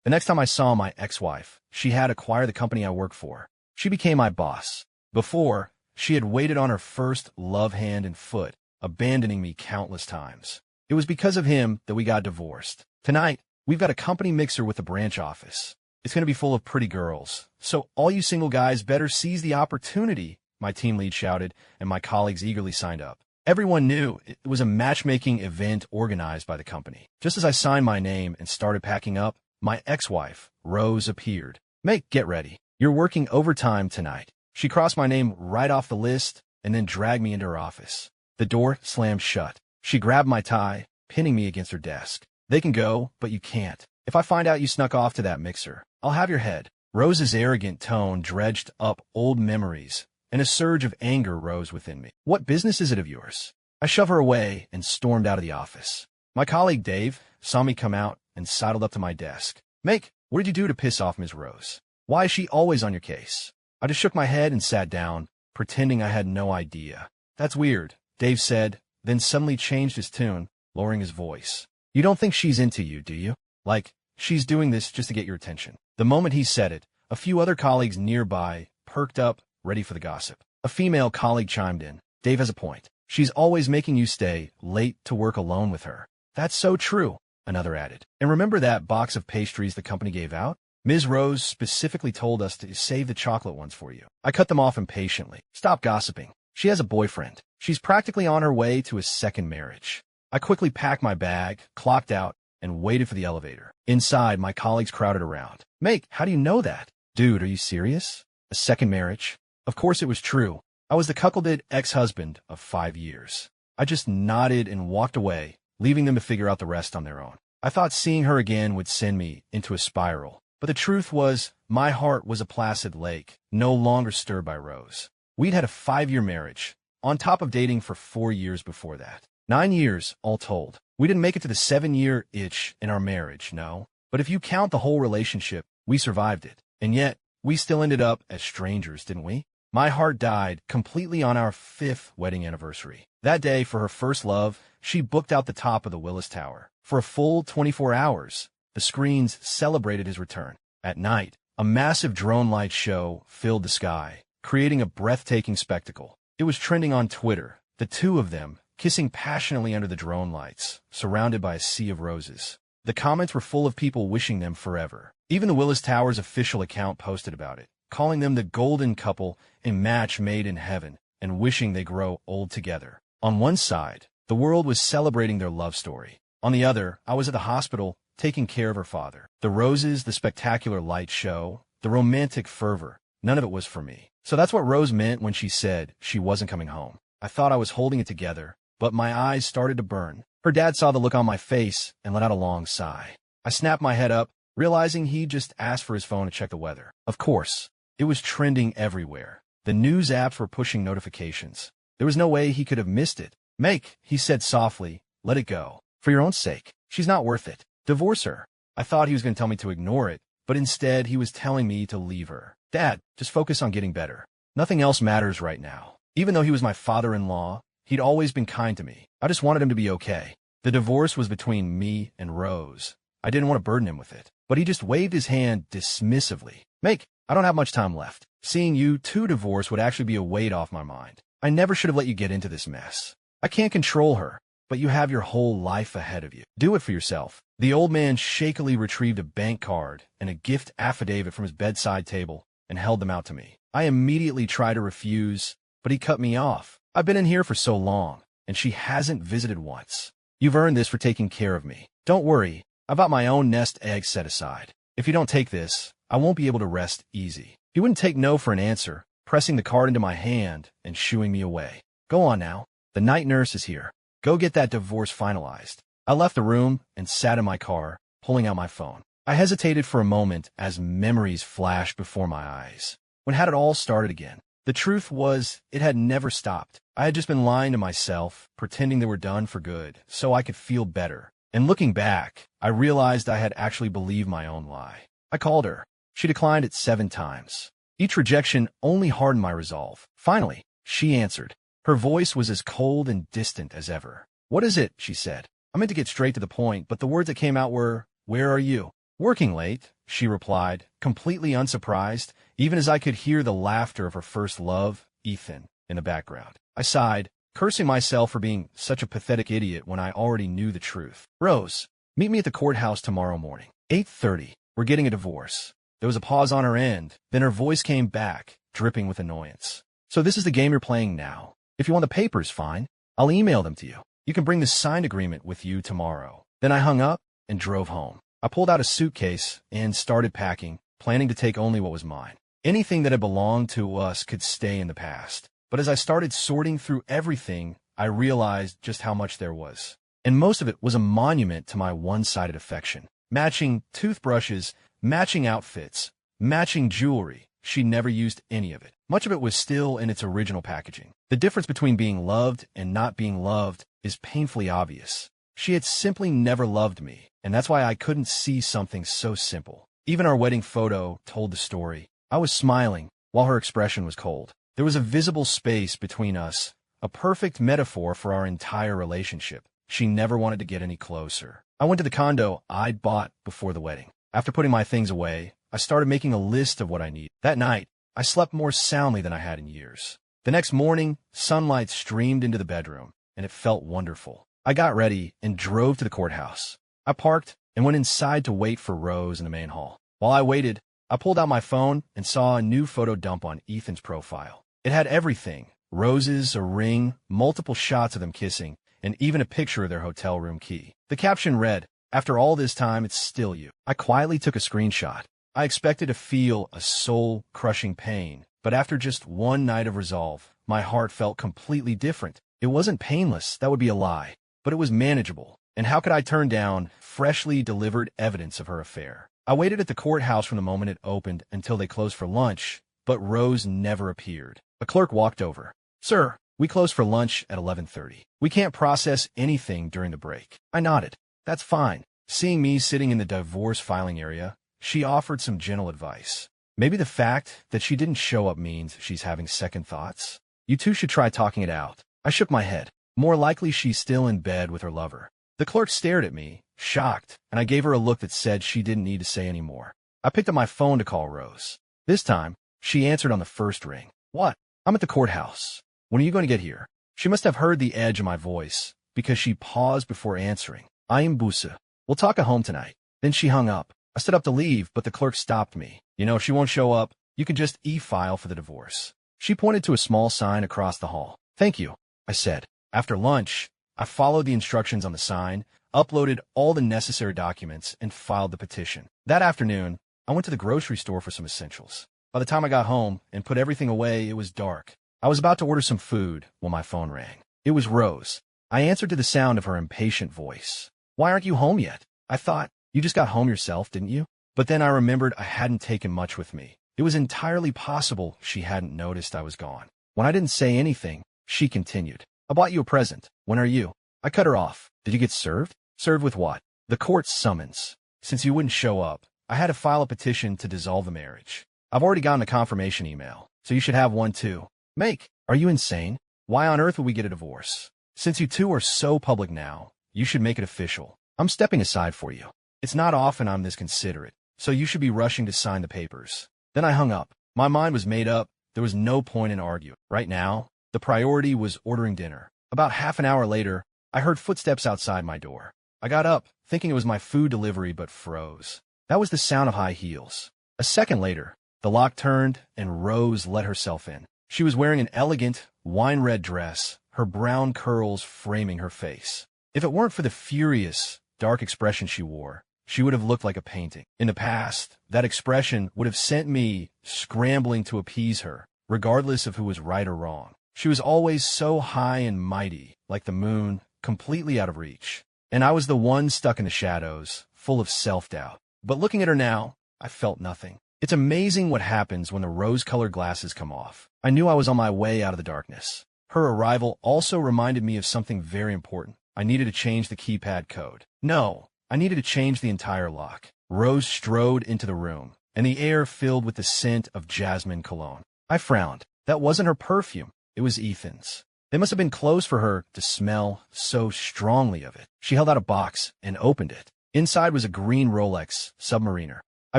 The next time I saw my ex-wife, she had acquired the company I work for. She became my boss. Before, she had waited on her first love hand and foot, abandoning me countless times. It was because of him that we got divorced. Tonight, we've got a company mixer with a branch office. It's going to be full of pretty girls. So all you single guys better seize the opportunity, my team lead shouted, and my colleagues eagerly signed up. Everyone knew it was a matchmaking event organized by the company. Just as I signed my name and started packing up, my ex-wife, Rose, appeared. "Make, get ready. You're working overtime tonight." She crossed my name right off the list and then dragged me into her office. The door slammed shut. She grabbed my tie, pinning me against her desk. "They can go, but you can't. If I find out you snuck off to that mixer, I'll have your head." Rose's arrogant tone dredged up old memories, and a surge of anger rose within me. "What business is it of yours?" I shoved her away and stormed out of the office. My colleague Dave saw me come out and sidled up to my desk. "Make, what did you do to piss off Ms. Rose? Why is she always on your case?" I just shook my head and sat down, pretending I had no idea. "That's weird," Dave said, then suddenly changed his tune, lowering his voice. "You don't think she's into you, do you? Like, she's doing this just to get your attention?" The moment he said it, a few other colleagues nearby perked up, ready for the gossip. A female colleague chimed in. "Dave has a point. She's always making you stay late to work alone with her." "That's so true," another added. "And remember that box of pastries the company gave out? Ms. Rose specifically told us to save the chocolate ones for you." I cut them off impatiently. "Stop gossiping. She has a boyfriend. She's practically on her way to a second marriage." I quickly packed my bag, clocked out, and waited for the elevator. Inside, my colleagues crowded around. "Make, how do you know that?" "Dude, are you serious? A second marriage?" Of course it was true. I was the cuckolded ex-husband of 5 years. I just nodded and walked away, leaving them to figure out the rest on their own. I thought seeing her again would send me into a spiral. But the truth was, my heart was a placid lake, no longer stirred by Rose. We'd had a 5-year marriage, on top of dating for 4 years before that. 9 years, all told. We didn't make it to the 7-year itch in our marriage, no. But if you count the whole relationship, we survived it. And yet, we still ended up as strangers, didn't we? My heart died completely on our 5th wedding anniversary. That day, for her first love, she booked out the top of the Willis Tower. For a full 24 hours, the screens celebrated his return. At night, a massive drone light show filled the sky, creating a breathtaking spectacle. It was trending on Twitter, the two of them kissing passionately under the drone lights, surrounded by a sea of roses. The comments were full of people wishing them forever. Even the Willis Tower's official account posted about it, calling them the golden couple, a match made in heaven, and wishing they grow old together. On one side, the world was celebrating their love story. On the other, I was at the hospital, taking care of her father. The roses, the spectacular light show, the romantic fervor, none of it was for me. So that's what Rose meant when she said she wasn't coming home. I thought I was holding it together, but my eyes started to burn. Her dad saw the look on my face and let out a long sigh. I snapped my head up, realizing he just asked for his phone to check the weather. Of course, it was trending everywhere. The news apps were pushing notifications. There was no way he could have missed it. "Make," he said softly, "let it go. For your own sake. She's not worth it. Divorce her." I thought he was going to tell me to ignore it, but instead he was telling me to leave her. "Dad, just focus on getting better. Nothing else matters right now." Even though he was my father-in-law, he'd always been kind to me. I just wanted him to be okay. The divorce was between me and Rose. I didn't want to burden him with it, but he just waved his hand dismissively. "Make, I don't have much time left. Seeing you two divorce would actually be a weight off my mind. I never should have let you get into this mess. I can't control her, but you have your whole life ahead of you. Do it for yourself." The old man shakily retrieved a bank card and a gift affidavit from his bedside table and held them out to me. I immediately tried to refuse, but he cut me off. "I've been in here for so long, and she hasn't visited once. You've earned this for taking care of me. Don't worry, I've got my own nest egg set aside. If you don't take this, I won't be able to rest easy." He wouldn't take no for an answer, pressing the card into my hand and shooing me away. "Go on now. The night nurse is here. Go get that divorce finalized." I left the room and sat in my car, pulling out my phone. I hesitated for a moment as memories flashed before my eyes. When had it all started again? The truth was, it had never stopped. I had just been lying to myself, pretending they were done for good, so I could feel better. And looking back, I realized I had actually believed my own lie. I called her. She declined it 7 times. Each rejection only hardened my resolve. Finally, she answered. Her voice was as cold and distant as ever. "What is it?" she said. I meant to get straight to the point, but the words that came out were, "Where are you?" Working late, she replied, completely unsurprised, even as I could hear the laughter of her first love, Ethan, in the background. I sighed, cursing myself for being such a pathetic idiot when I already knew the truth. Rose, meet me at the courthouse tomorrow morning. 8:30. We're getting a divorce. There was a pause on her end, then her voice came back, dripping with annoyance. So this is the game you're playing now. If you want the papers, fine. I'll email them to you. You can bring the signed agreement with you tomorrow. Then I hung up and drove home. I pulled out a suitcase and started packing, planning to take only what was mine. Anything that had belonged to us could stay in the past. But as I started sorting through everything, I realized just how much there was. And most of it was a monument to my one-sided affection. Matching toothbrushes, matching outfits, matching jewelry. She never used any of it. Much of it was still in its original packaging. The difference between being loved and not being loved is painfully obvious. She had simply never loved me, and that's why I couldn't see something so simple. Even our wedding photo told the story. I was smiling, while her expression was cold. There was a visible space between us, a perfect metaphor for our entire relationship. She never wanted to get any closer. I went to the condo I'd bought before the wedding. After putting my things away, I started making a list of what I needed. That night, I slept more soundly than I had in years. The next morning, sunlight streamed into the bedroom, and it felt wonderful. I got ready and drove to the courthouse. I parked and went inside to wait for Rose in the main hall. While I waited, I pulled out my phone and saw a new photo dump on Ethan's profile. It had everything: roses, a ring, multiple shots of them kissing, and even a picture of their hotel room key. The caption read, "After all this time, it's still you." I quietly took a screenshot. I expected to feel a soul-crushing pain, but after just one night of resolve, my heart felt completely different. It wasn't painless, that would be a lie, but it was manageable. And how could I turn down freshly delivered evidence of her affair? I waited at the courthouse from the moment it opened until they closed for lunch, but Rose never appeared. A clerk walked over. "Sir, we close for lunch at 11:30. We can't process anything during the break." I nodded. "That's fine." Seeing me sitting in the divorce filing area, she offered some gentle advice. "Maybe the fact that she didn't show up means she's having second thoughts. You two should try talking it out." I shook my head. "More likely she's still in bed with her lover." The clerk stared at me, shocked, and I gave her a look that said she didn't need to say any more. I picked up my phone to call Rose. This time, she answered on the first ring. "What?" "I'm at the courthouse. When are you going to get here?" She must have heard the edge of my voice, because she paused before answering. "I am Busa. We'll talk at home tonight." Then she hung up. I stood up to leave, but the clerk stopped me. "You know, if she won't show up, you can just e-file for the divorce." She pointed to a small sign across the hall. "Thank you," I said. After lunch, I followed the instructions on the sign, uploaded all the necessary documents, and filed the petition. That afternoon, I went to the grocery store for some essentials. By the time I got home and put everything away, it was dark. I was about to order some food when my phone rang. It was Rose. I answered to the sound of her impatient voice. "Why aren't you home yet?" I thought, "You just got home yourself, didn't you?" But then I remembered I hadn't taken much with me. It was entirely possible she hadn't noticed I was gone. When I didn't say anything, she continued. "I bought you a present. When are you?" I cut her off. "Did you get served?" "Served with what?" "The court summons. Since you wouldn't show up, I had to file a petition to dissolve the marriage. I've already gotten a confirmation email, so you should have one too." "Make? Are you insane? Why on earth would we get a divorce? Since you two are so public now, you should make it official. I'm stepping aside for you. It's not often I'm this considerate, so you should be rushing to sign the papers." Then I hung up. My mind was made up. There was no point in arguing. Right now, the priority was ordering dinner. About half an hour later, I heard footsteps outside my door. I got up, thinking it was my food delivery, but froze. That was the sound of high heels. A second later, the lock turned, and Rose let herself in. She was wearing an elegant, wine-red dress, her brown curls framing her face. If it weren't for the furious, dark expression she wore, she would have looked like a painting. In the past, that expression would have sent me scrambling to appease her, regardless of who was right or wrong. She was always so high and mighty, like the moon, completely out of reach. And I was the one stuck in the shadows, full of self-doubt. But looking at her now, I felt nothing. It's amazing what happens when the rose-colored glasses come off. I knew I was on my way out of the darkness. Her arrival also reminded me of something very important. I needed to change the keypad code. No, I needed to change the entire lock. Rose strode into the room, and the air filled with the scent of jasmine cologne. I frowned. That wasn't her perfume. It was Ethan's. They must have been clothes for her to smell so strongly of it. She held out a box and opened it. Inside was a green Rolex Submariner. I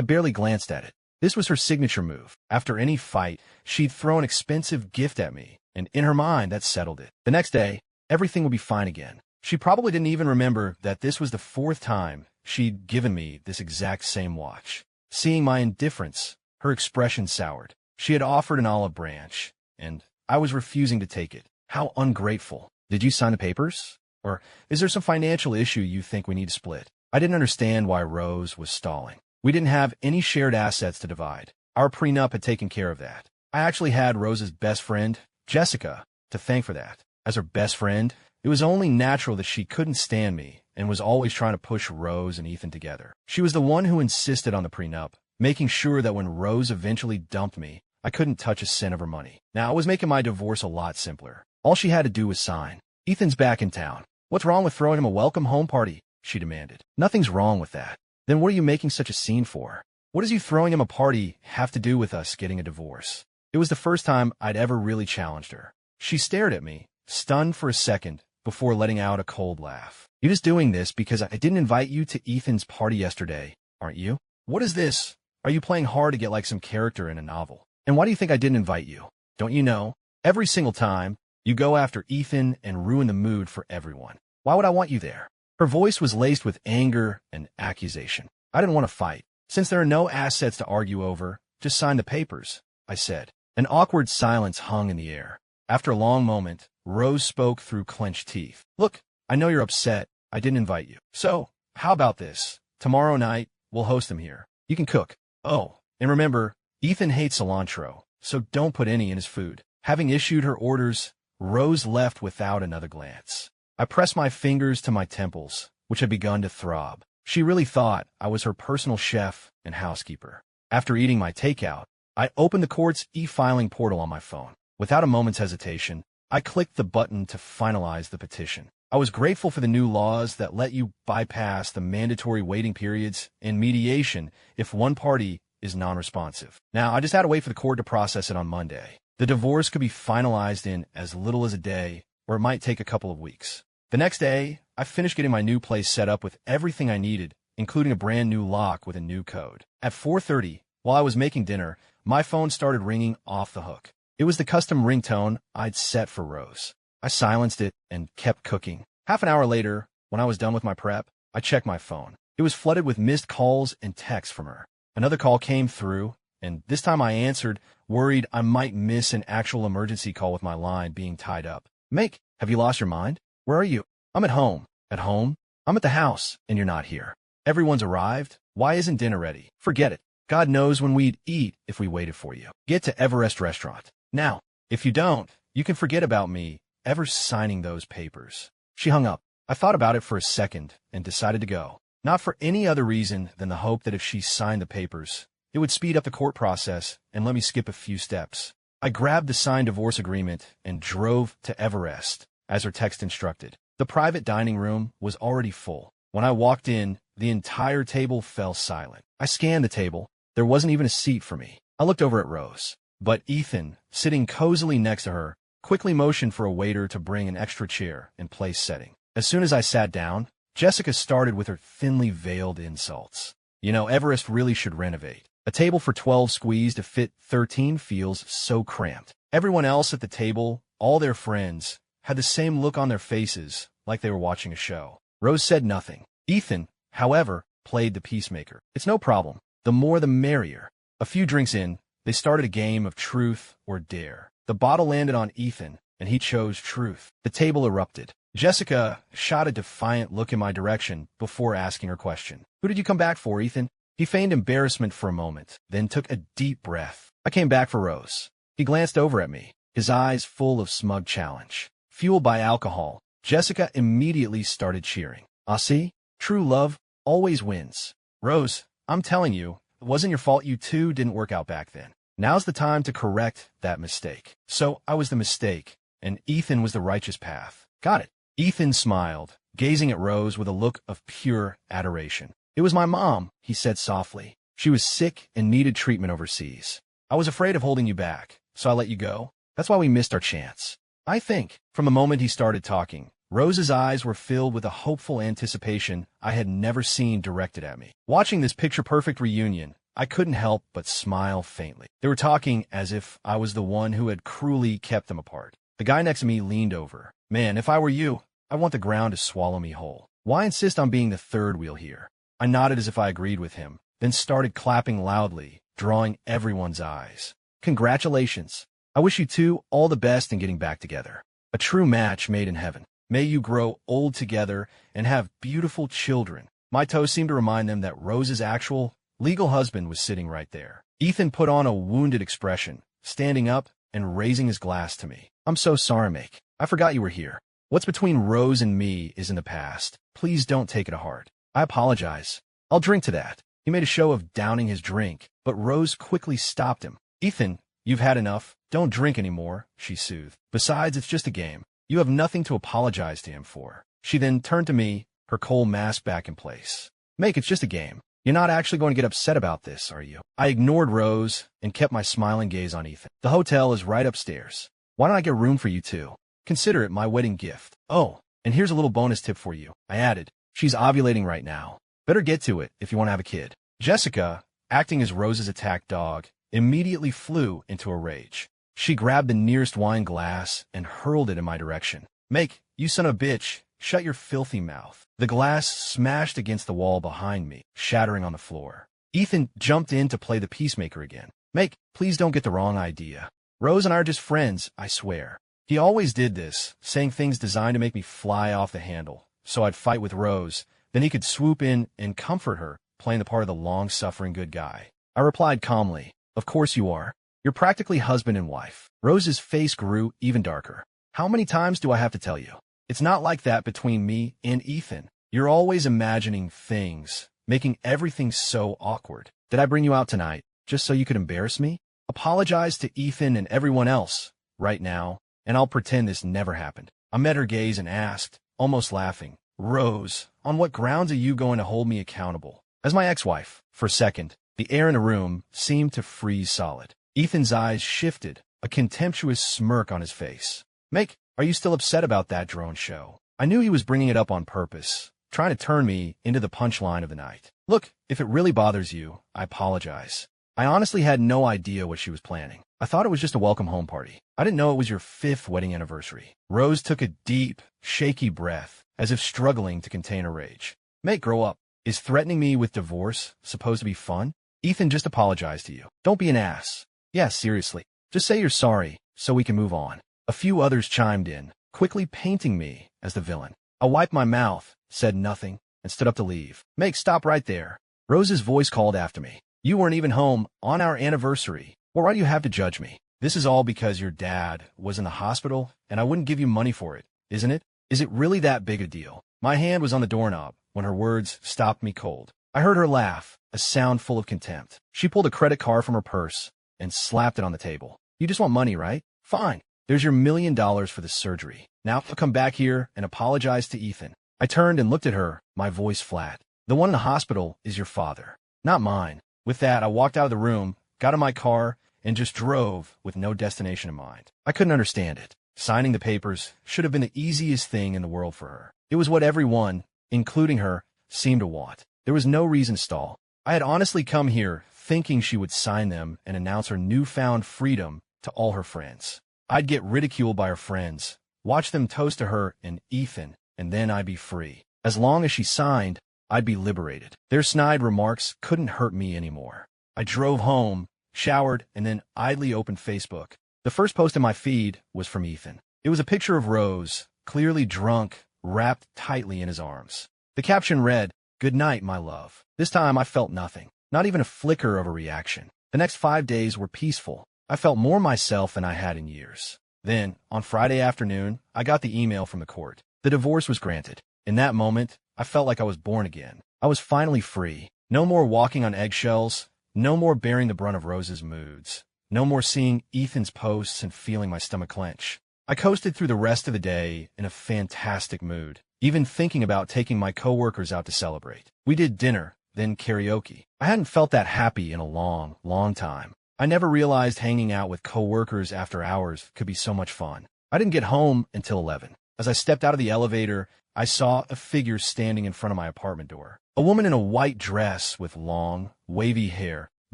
barely glanced at it. This was her signature move. After any fight, she'd throw an expensive gift at me, and in her mind, that settled it. The next day, everything would be fine again. She probably didn't even remember that this was the 4th time she'd given me this exact same watch. Seeing my indifference, her expression soured. She had offered an olive branch, and I was refusing to take it. How ungrateful. Did you sign the papers? Or is there some financial issue you think we need to split? I didn't understand why Rose was stalling. We didn't have any shared assets to divide. Our prenup had taken care of that. I actually had Rose's best friend, Jessica, to thank for that. As her best friend, it was only natural that she couldn't stand me and was always trying to push Rose and Ethan together. She was the one who insisted on the prenup, making sure that when Rose eventually dumped me, I couldn't touch a cent of her money. Now, it was making my divorce a lot simpler. All she had to do was sign. Ethan's back in town. What's wrong with throwing him a welcome home party? She demanded. Nothing's wrong with that. Then what are you making such a scene for? What does you throwing him a party have to do with us getting a divorce? It was the first time I'd ever really challenged her. She stared at me, stunned for a second, before letting out a cold laugh. You're just doing this because I didn't invite you to Ethan's party yesterday, aren't you? What is this? Are you playing hard to get like some character in a novel? And why do you think I didn't invite you? Don't you know? Every single time, you go after Ethan and ruin the mood for everyone. Why would I want you there? Her voice was laced with anger and accusation. I didn't want to fight. Since there are no assets to argue over, just sign the papers, I said. An awkward silence hung in the air. After a long moment, Rose spoke through clenched teeth. Look, I know you're upset. I didn't invite you. So, how about this? Tomorrow night, we'll host him here. You can cook. Oh, and remember, Ethan hates cilantro, so don't put any in his food. Having issued her orders, Rose left without another glance. I pressed my fingers to my temples, which had begun to throb. She really thought I was her personal chef and housekeeper. After eating my takeout, I opened the court's e-filing portal on my phone. Without a moment's hesitation, I clicked the button to finalize the petition. I was grateful for the new laws that let you bypass the mandatory waiting periods in mediation if one party is non-responsive. Now, I just had to wait for the court to process it on Monday. The divorce could be finalized in as little as a day, or it might take a couple of weeks. The next day, I finished getting my new place set up with everything I needed, including a brand new lock with a new code. At 4:30, while I was making dinner, my phone started ringing off the hook. It was the custom ringtone I'd set for Rose. I silenced it and kept cooking. Half an hour later, when I was done with my prep, I checked my phone. It was flooded with missed calls and texts from her. Another call came through, and this time I answered, worried I might miss an actual emergency call with my line being tied up. Make, have you lost your mind? Where are you? I'm at home. At home? I'm at the house, and you're not here. Everyone's arrived. Why isn't dinner ready? Forget it. God knows when we'd eat if we waited for you. Get to Everest Restaurant. Now, if you don't, you can forget about me ever signing those papers. She hung up. I thought about it for a second and decided to go. Not for any other reason than the hope that if she signed the papers, it would speed up the court process and let me skip a few steps. I grabbed the signed divorce agreement and drove to Everest, as her text instructed. The private dining room was already full. When I walked in, the entire table fell silent. I scanned the table. There wasn't even a seat for me. I looked over at Rose. But Ethan, sitting cozily next to her, quickly motioned for a waiter to bring an extra chair in place setting. As soon as I sat down, Jessica started with her thinly veiled insults. You know, Everest really should renovate. A table for 12 squeezed to fit 13 feels so cramped. Everyone else at the table, all their friends, had the same look on their faces, like they were watching a show. Rose said nothing. Ethan, however, played the peacemaker. It's no problem. The more the merrier. A few drinks in, they started a game of truth or dare. The bottle landed on Ethan, and he chose truth. The table erupted. Jessica shot a defiant look in my direction before asking her question. Who did you come back for, Ethan? He feigned embarrassment for a moment, then took a deep breath. I came back for Rose. He glanced over at me, his eyes full of smug challenge. Fueled by alcohol, Jessica immediately started cheering. Ah, see? True love always wins. Rose, I'm telling you, it wasn't your fault you two didn't work out back then. Now's the time to correct that mistake. So I was the mistake, and Ethan was the righteous path. Got it. Ethan smiled, gazing at Rose with a look of pure adoration. It was my mom, he said softly. She was sick and needed treatment overseas. I was afraid of holding you back, so I let you go. That's why we missed our chance. I think, from the moment he started talking, Rose's eyes were filled with a hopeful anticipation I had never seen directed at me. Watching this picture-perfect reunion, I couldn't help but smile faintly. They were talking as if I was the one who had cruelly kept them apart. The guy next to me leaned over. Man, if I were you, I want the ground to swallow me whole. Why insist on being the third wheel here? I nodded as if I agreed with him, then started clapping loudly, drawing everyone's eyes. Congratulations. I wish you two all the best in getting back together. A true match made in heaven. May you grow old together and have beautiful children. My toast seemed to remind them that Rose's actual, legal husband was sitting right there. Ethan put on a wounded expression, standing up and raising his glass to me. I'm so sorry, Make. I forgot you were here. What's between Rose and me is in the past. Please don't take it to heart. I apologize. I'll drink to that. He made a show of downing his drink, but Rose quickly stopped him. Ethan, you've had enough. Don't drink anymore, she soothed. Besides, it's just a game. You have nothing to apologize to him for. She then turned to me, her cold mask back in place. Make, it's just a game. You're not actually going to get upset about this, are you? I ignored Rose and kept my smiling gaze on Ethan. The hotel is right upstairs. Why don't I get room for you two? Consider it my wedding gift. Oh, and here's a little bonus tip for you, I added. She's ovulating right now. Better get to it if you want to have a kid. Jessica, acting as Rose's attack dog, immediately flew into a rage. She grabbed the nearest wine glass and hurled it in my direction. Make, you son of a bitch, shut your filthy mouth. The glass smashed against the wall behind me, shattering on the floor. Ethan jumped in to play the peacemaker again. Make, please don't get the wrong idea. Rose and I are just friends, I swear. He always did this, saying things designed to make me fly off the handle, so I'd fight with Rose. Then he could swoop in and comfort her, playing the part of the long-suffering good guy. I replied calmly, of course you are. You're practically husband and wife. Rose's face grew even darker. How many times do I have to tell you? It's not like that between me and Ethan. You're always imagining things, making everything so awkward. Did I bring you out tonight just so you could embarrass me? Apologize to Ethan and everyone else right now, and I'll pretend this never happened. I met her gaze and asked, almost laughing, Rose, on what grounds are you going to hold me accountable? As my ex-wife, for a second, the air in the room seemed to freeze solid. Ethan's eyes shifted, a contemptuous smirk on his face. Make, are you still upset about that drone show? I knew he was bringing it up on purpose, trying to turn me into the punchline of the night. Look, if it really bothers you, I apologize. I honestly had no idea what she was planning. I thought it was just a welcome home party. I didn't know it was your 5th wedding anniversary. Rose took a deep, shaky breath, as if struggling to contain her rage. Make, grow up. Is threatening me with divorce supposed to be fun? Ethan just apologized to you. Don't be an ass. Yeah, seriously. Just say you're sorry, so we can move on. A few others chimed in, quickly painting me as the villain. I wiped my mouth, said nothing, and stood up to leave. Make, stop right there. Rose's voice called after me. You weren't even home on our anniversary. Well, why do you have to judge me? This is all because your dad was in the hospital, and I wouldn't give you money for it, isn't it? Is it really that big a deal? My hand was on the doorknob when her words stopped me cold. I heard her laugh, a sound full of contempt. She pulled a credit card from her purse and slapped it on the table. You just want money, right? Fine. There's your $1 million for the surgery. Now I'll come back here and apologize to Ethan. I turned and looked at her, my voice flat. The one in the hospital is your father, not mine. With that, I walked out of the room, got in my car, and just drove with no destination in mind. I couldn't understand it. Signing the papers should have been the easiest thing in the world for her. It was what everyone, including her, seemed to want. There was no reason to stall. I had honestly come here thinking she would sign them and announce her newfound freedom to all her friends. I'd get ridiculed by her friends, watch them toast to her and Ethan, and then I'd be free. As long as she signed, I'd be liberated. Their snide remarks couldn't hurt me anymore. I drove home, showered, and then idly opened Facebook. The first post in my feed was from Ethan. It was a picture of Rose, clearly drunk, wrapped tightly in his arms. The caption read, "Good night, my love." This time I felt nothing, not even a flicker of a reaction. The next 5 days were peaceful. I felt more myself than I had in years. Then, on Friday afternoon, I got the email from the court. The divorce was granted. In that moment, I felt like I was born again. I was finally free. No more walking on eggshells. No more bearing the brunt of Rose's moods. No more seeing Ethan's posts and feeling my stomach clench. I coasted through the rest of the day in a fantastic mood, even thinking about taking my coworkers out to celebrate. We did dinner, then karaoke. I hadn't felt that happy in a long, long time. I never realized hanging out with coworkers after hours could be so much fun. I didn't get home until 11. As I stepped out of the elevator, I saw a figure standing in front of my apartment door. A woman in a white dress with long, wavy hair,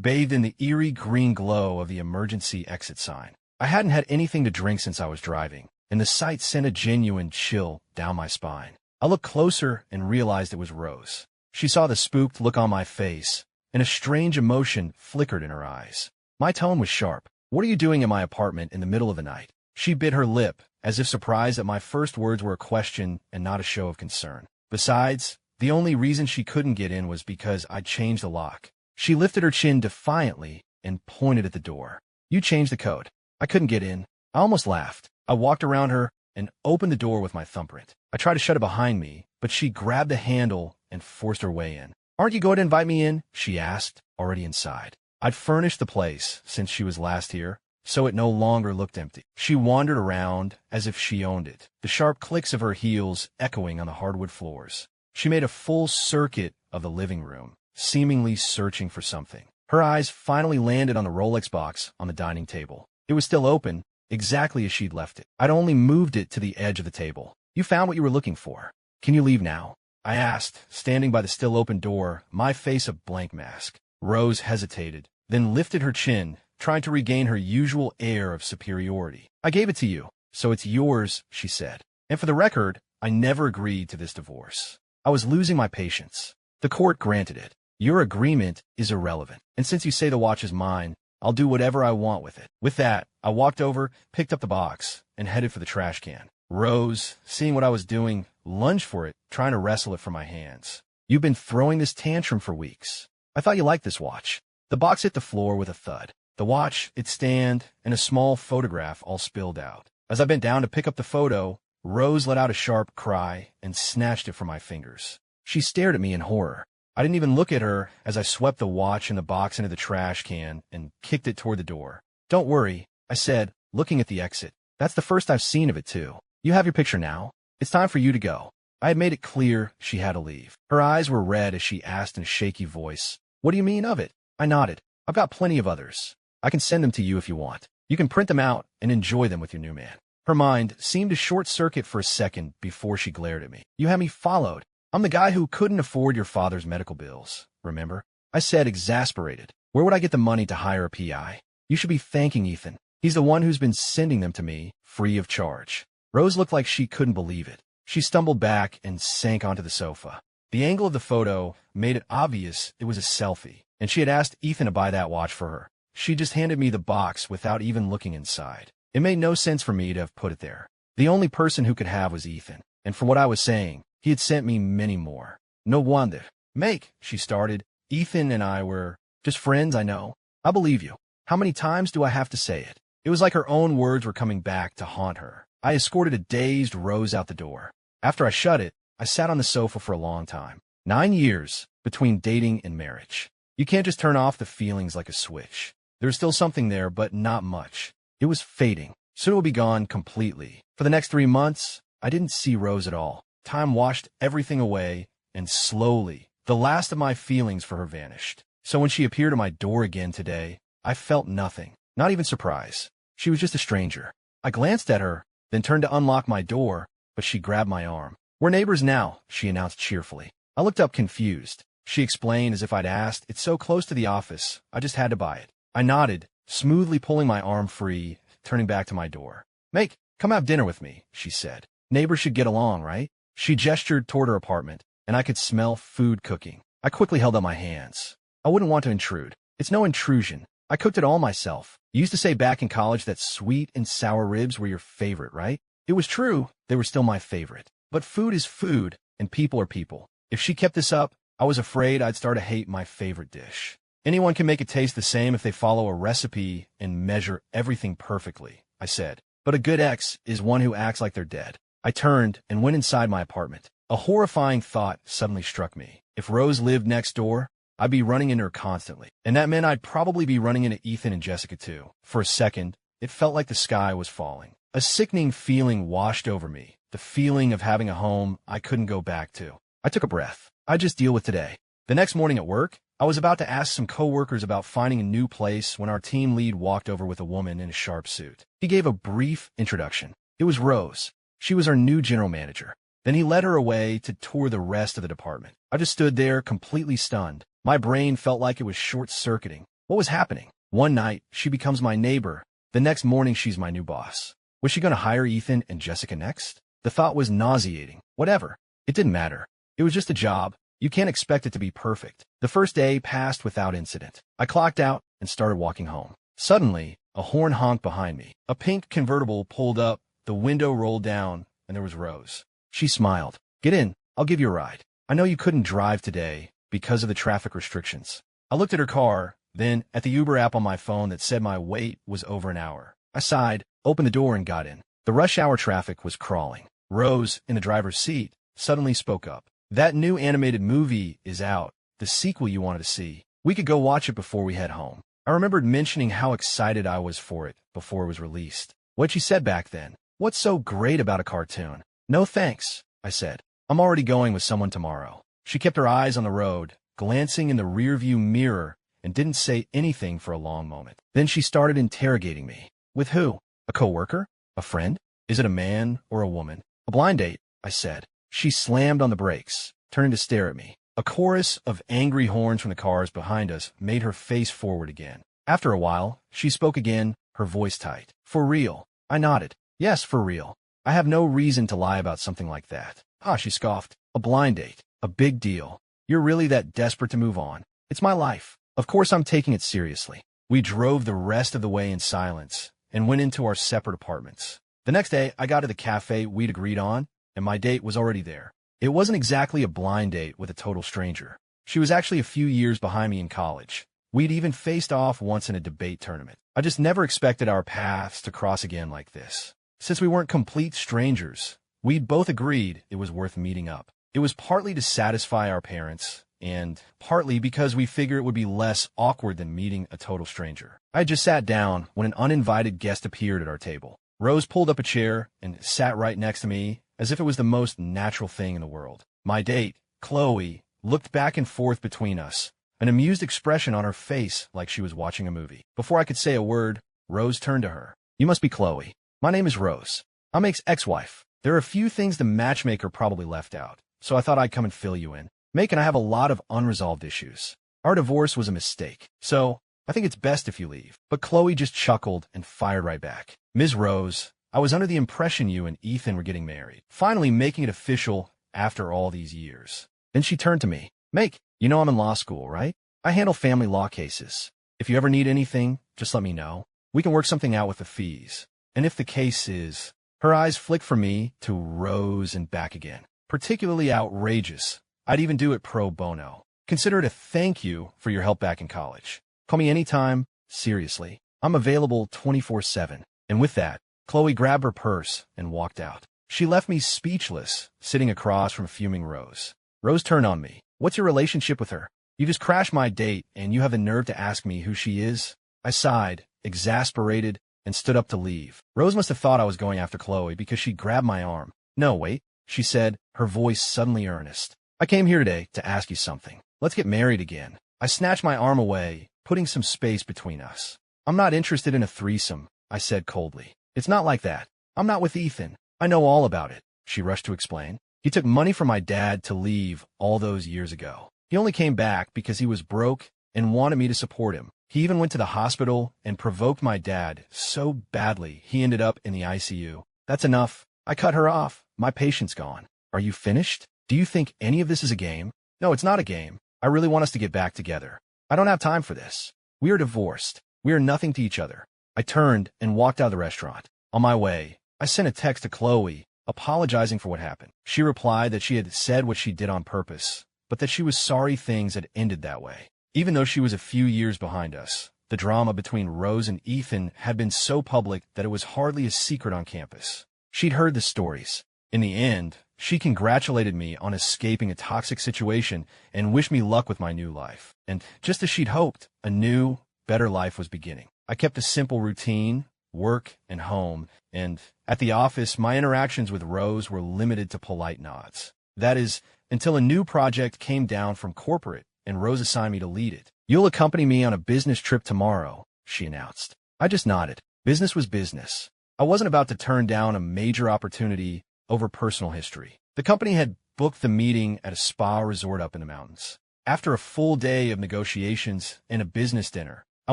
bathed in the eerie green glow of the emergency exit sign. I hadn't had anything to drink since I was driving, and the sight sent a genuine chill down my spine. I looked closer and realized it was Rose. She saw the spooked look on my face, and a strange emotion flickered in her eyes. My tone was sharp. "What are you doing in my apartment in the middle of the night?" She bit her lip, as if surprised that my first words were a question and not a show of concern. Besides, the only reason she couldn't get in was because I'd changed the lock. She lifted her chin defiantly and pointed at the door. "You changed the code." I couldn't get in. I almost laughed. I walked around her and opened the door with my thumbprint. I tried to shut it behind me, but she grabbed the handle and forced her way in. "Aren't you going to invite me in?" she asked, already inside. I'd furnished the place since she was last here, so it no longer looked empty. She wandered around as if she owned it, the sharp clicks of her heels echoing on the hardwood floors. She made a full circuit of the living room, seemingly searching for something. Her eyes finally landed on the Rolex box on the dining table. It was still open, exactly as she'd left it. I'd only moved it to the edge of the table. "You found what you were looking for. Can you leave now?" I asked, standing by the still open door, my face a blank mask. Rose hesitated, then lifted her chin, trying to regain her usual air of superiority. "I gave it to you, so it's yours," she said. "And for the record, I never agreed to this divorce." I was losing my patience. "The court granted it. Your agreement is irrelevant. And since you say the watch is mine, I'll do whatever I want with it." With that, I walked over, picked up the box, and headed for the trash can. Rose, seeing what I was doing, lunged for it, trying to wrestle it from my hands. "You've been throwing this tantrum for weeks. I thought you liked this watch." The box hit the floor with a thud. The watch, its stand, and a small photograph all spilled out. As I bent down to pick up the photo, Rose let out a sharp cry and snatched it from my fingers. She stared at me in horror. I didn't even look at her as I swept the watch and the box into the trash can and kicked it toward the door. "Don't worry," I said, looking at the exit. "That's the first I've seen of it, too. You have your picture now. It's time for you to go." I had made it clear she had to leave. Her eyes were red as she asked in a shaky voice, "What do you mean of it?" I nodded. "I've got plenty of others. I can send them to you if you want. You can print them out and enjoy them with your new man." Her mind seemed to short-circuit for a second before she glared at me. "You had me followed. I'm the guy who couldn't afford your father's medical bills, remember?" I said, exasperated. "Where would I get the money to hire a PI? You should be thanking Ethan. He's the one who's been sending them to me, free of charge." Rose looked like she couldn't believe it. She stumbled back and sank onto the sofa. The angle of the photo made it obvious it was a selfie, and she had asked Ethan to buy that watch for her. She just handed me the box without even looking inside. It made no sense for me to have put it there. The only person who could have was Ethan, and for what I was saying, he had sent me many more. "No wonder." "Make," she started. "Ethan and I were just friends, I know." "I believe you. How many times do I have to say it?" It was like her own words were coming back to haunt her. I escorted a dazed Rose out the door. After I shut it, I sat on the sofa for a long time. 9 years between dating and marriage. You can't just turn off the feelings like a switch. There's still something there, but not much. It was fading. Soon it would be gone completely. For the next 3 months, I didn't see Rose at all. Time washed everything away, and slowly, the last of my feelings for her vanished. So when she appeared at my door again today, I felt nothing, not even surprise. She was just a stranger. I glanced at her, then turned to unlock my door, but she grabbed my arm. "We're neighbors now," she announced cheerfully. I looked up confused. She explained as if I'd asked, "It's so close to the office, I just had to buy it." I nodded, smoothly pulling my arm free, turning back to my door. "Make, come have dinner with me," she said. "Neighbors should get along, right?" She gestured toward her apartment, and I could smell food cooking. I quickly held up my hands. "I wouldn't want to intrude." "It's no intrusion. I cooked it all myself. You used to say back in college that sweet and sour ribs were your favorite, right?" It was true, they were still my favorite. But food is food, and people are people. If she kept this up, I was afraid I'd start to hate my favorite dish. "Anyone can make it taste the same if they follow a recipe and measure everything perfectly," I said. "But a good ex is one who acts like they're dead." I turned and went inside my apartment. A horrifying thought suddenly struck me. If Rose lived next door, I'd be running into her constantly. And that meant I'd probably be running into Ethan and Jessica too. For a second, it felt like the sky was falling. A sickening feeling washed over me, the feeling of having a home I couldn't go back to. I took a breath. I'd just deal with today. The next morning at work, I was about to ask some coworkers about finding a new place when our team lead walked over with a woman in a sharp suit. He gave a brief introduction. It was Rose. She was our new general manager. Then he led her away to tour the rest of the department. I just stood there, completely stunned. My brain felt like it was short-circuiting. What was happening? One night, she becomes my neighbor. The next morning, she's my new boss. Was she going to hire Ethan and Jessica next? The thought was nauseating. Whatever. It didn't matter. It was just a job. You can't expect it to be perfect. The first day passed without incident. I clocked out and started walking home. Suddenly, a horn honked behind me. A pink convertible pulled up, the window rolled down, and there was Rose. She smiled. "Get in. I'll give you a ride. I know you couldn't drive today because of the traffic restrictions." I looked at her car, then at the Uber app on my phone that said my wait was over an hour. I sighed, opened the door, and got in. The rush hour traffic was crawling. Rose, in the driver's seat, suddenly spoke up. "That new animated movie is out, the sequel you wanted to see. We could go watch it before we head home." I remembered mentioning how excited I was for it before it was released. What'd she said back then? "What's so great about a cartoon?" "No thanks," I said. "I'm already going with someone tomorrow." She kept her eyes on the road, glancing in the rearview mirror, and didn't say anything for a long moment. Then she started interrogating me. "With who? A coworker? A friend? Is it a man or a woman?" "A blind date," I said. She slammed on the brakes, turning to stare at me. A chorus of angry horns from the cars behind us made her face forward again. After a while, she spoke again, her voice tight. "For real?" I nodded. "Yes, for real. I have no reason to lie about something like that." "Ah," she scoffed. "A blind date. A big deal. You're really that desperate to move on?" "It's my life. Of course I'm taking it seriously." We drove the rest of the way in silence and went into our separate apartments. The next day, I got to the cafe we'd agreed on, and my date was already there. It wasn't exactly a blind date with a total stranger. She was actually a few years behind me in college. We'd even faced off once in a debate tournament. I just never expected our paths to cross again like this. Since we weren't complete strangers, we'd both agreed it was worth meeting up. It was partly to satisfy our parents, and partly because we figured it would be less awkward than meeting a total stranger. I had just sat down when an uninvited guest appeared at our table. Rose pulled up a chair and sat right next to me, as if it was the most natural thing in the world. My date, Chloe, looked back and forth between us, an amused expression on her face like she was watching a movie. Before I could say a word, Rose turned to her. "You must be Chloe. My name is Rose. I'm Make's ex-wife. There are a few things the matchmaker probably left out, so I thought I'd come and fill you in. Make and I have a lot of unresolved issues. Our divorce was a mistake, so I think it's best if you leave." But Chloe just chuckled and fired right back. "Ms. Rose, I was under the impression you and Ethan were getting married, finally making it official after all these years." Then she turned to me. "Make, you know I'm in law school, right? I handle family law cases. If you ever need anything, just let me know. We can work something out with the fees. And if the case is..." Her eyes flicked from me to Rose and back again. "Particularly outrageous. I'd even do it pro bono. Consider it a thank you for your help back in college. Call me anytime. Seriously. I'm available 24/7. And with that, Chloe grabbed her purse and walked out. She left me speechless, sitting across from fuming Rose. Rose turned on me. "What's your relationship with her? You just crashed my date, and you have the nerve to ask me who she is?" I sighed, exasperated, and stood up to leave. Rose must have thought I was going after Chloe because she grabbed my arm. "No, wait," she said, her voice suddenly earnest. "I came here today to ask you something. Let's get married again." I snatched my arm away, putting some space between us. "I'm not interested in a threesome," I said coldly. "It's not like that. I'm not with Ethan. I know all about it," she rushed to explain. "He took money from my dad to leave all those years ago. He only came back because he was broke and wanted me to support him. He even went to the hospital and provoked my dad so badly he ended up in the ICU. That's enough." I cut her off. My patience gone. "Are you finished? Do you think any of this is a game?" "No, it's not a game. I really want us to get back together. I don't have time for this. We are divorced. We are nothing to each other." I turned and walked out of the restaurant. On my way, I sent a text to Chloe, apologizing for what happened. She replied that she had said what she did on purpose, but that she was sorry things had ended that way. Even though she was a few years behind us, the drama between Rose and Ethan had been so public that it was hardly a secret on campus. She'd heard the stories. In the end, she congratulated me on escaping a toxic situation and wished me luck with my new life. And just as she'd hoped, a new, better life was beginning. I kept a simple routine, work and home, and at the office, my interactions with Rose were limited to polite nods. That is, until a new project came down from corporate and Rose assigned me to lead it. "You'll accompany me on a business trip tomorrow," she announced. I just nodded. Business was business. I wasn't about to turn down a major opportunity over personal history. The company had booked the meeting at a spa resort up in the mountains. After a full day of negotiations and a business dinner, I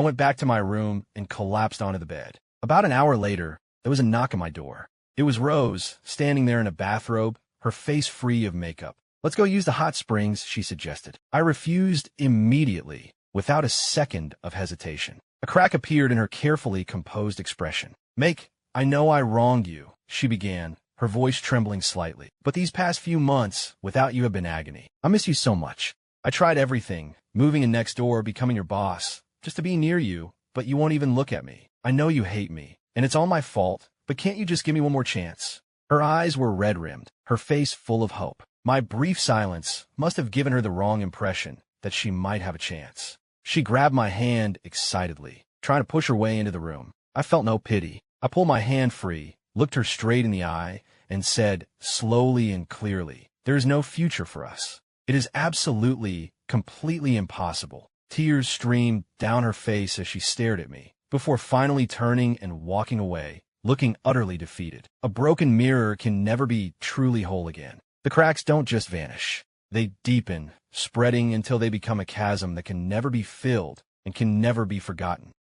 went back to my room and collapsed onto the bed. About an hour later, there was a knock on my door. It was Rose, standing there in a bathrobe, her face free of makeup. "Let's go use the hot springs," she suggested. I refused immediately, without a second of hesitation. A crack appeared in her carefully composed expression. "I know I wronged you," she began, her voice trembling slightly. "But these past few months without you have been agony. I miss you so much. I tried everything, moving in next door, becoming your boss, just to be near you, but you won't even look at me. I know you hate me, and it's all my fault, but can't you just give me one more chance?" Her eyes were red-rimmed, her face full of hope. My brief silence must have given her the wrong impression that she might have a chance. She grabbed my hand excitedly, trying to push her way into the room. I felt no pity. I pulled my hand free, looked her straight in the eye, and said, slowly and clearly, "There is no future for us. It is absolutely, completely impossible." Tears streamed down her face as she stared at me, before finally turning and walking away, looking utterly defeated. A broken mirror can never be truly whole again. The cracks don't just vanish. They deepen, spreading until they become a chasm that can never be filled and can never be forgotten.